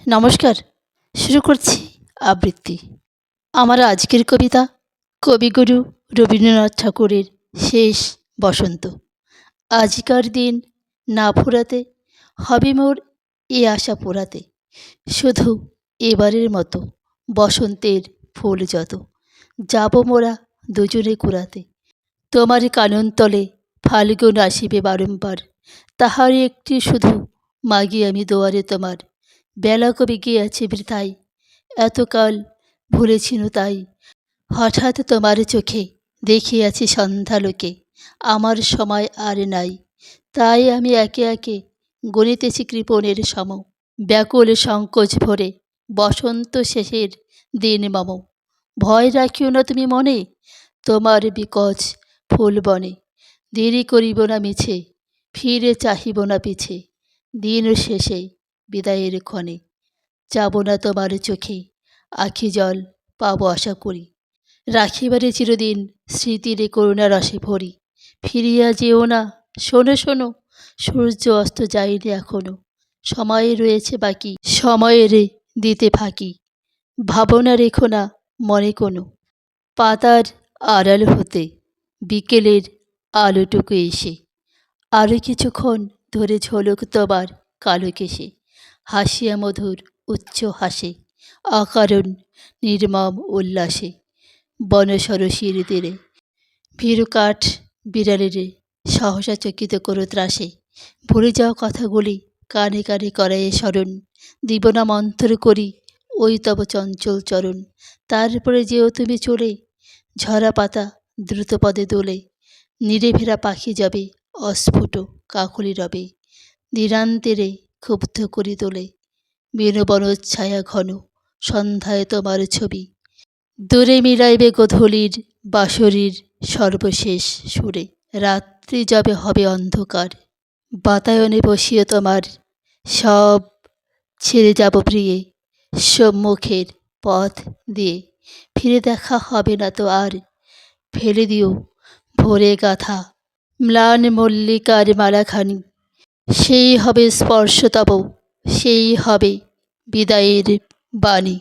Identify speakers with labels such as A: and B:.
A: নমস্কার। শুরু করছি আবৃত্তি। আমার আজকের কবিতা কবিগুরু রবীন্দ্রনাথ ঠাকুরের শেষ বসন্ত। আজিকার দিন না ফুরাতে হবে মোর এ আশা পোড়াতে, শুধু এবারের মতো বসন্তের ফুল যত যাব মোরা দুজনে কুড়াতে। তোমার কানন তলে ফাল্গুন আসিবে বারম্বার, তাহারই একটি শুধু মাগি আমি দুয়ারে তোমার। বেলা কবে গিয়াছে বৃথায়, এতকাল ভুলেছিল তাই। হঠাৎ তোমার চোখে দেখিয়াছি সন্ধ্যালোকে, আমার সময় আর নাই। তাই আমি একে একে গণিতেছি কৃপণের সম, ব্যাকুল সংকোচ ভরে বসন্ত শেষের দিন মম। ভয় রাখিও না তুমি মনে, তোমার বিকচ ফুল বনে। দেরি করিব না মিছে, ফিরে চাহিব না পিছে। দিন শেষে বিদায়ের ক্ষণে যাব না তোমার চোখে আখি জল পাবো আশা করি। রাখিবারে চিরদিন স্মৃতির করুণা রসে ভরি। ফিরিয়া যেও না, শোনো শোনো, সূর্য অস্ত যায়নি এখনো। সময় রয়েছে বাকি, সময়ের দিতে ফাঁকি। ভাবনা রেখো না মনে কোনো, পাতার আড়াল হতে বিকেলের আলোটুকু এসে। আরও কিছুক্ষণ ধরে ঝলক তোমার কালো কেশে, হাসিয়া মধুর উচ্চ হাসে, অকারণ নির্মম উল্লাসে। বনসরসির তীরে ভীরু কাঠ বিড়ালেরে সহসা চকিত করো ত্রাসে। ভুলে যাওয়া কথাগুলি কানে কানে করায়ে স্মরণ, দিব না মন্থর করি ওই তব চঞ্চল চরণ। তারপরে যেও তুমি চলে, ঝরা পাতা দ্রুত পদে দোলে। নীরে ফেরা পাখি যাবে, অস্ফুট কাকলি রবে। দিনান্তেরে ক্ষুব্ধ করি তোলে, বনচ্ছায়া ঘন, সন্ধ্যায় তোমার ছবি। দূরে মিলাইবে গোধূলির বাঁশরীর সর্বশেষ সুরে। রাত্রি যবে হবে অন্ধকার, বাতায়নে বসিয়ে তোমার সব ছেড়ে যাব প্রিয়ে সম্মুখের পথ দিয়ে। ফিরে দেখা হবে না তো আর, ফেলে দিও ভোরে গাথা ম্লান মল্লিকার মালাখানি। সেই হবে স্পর্শ তব, সেই হবে বিদায়ের বাণী।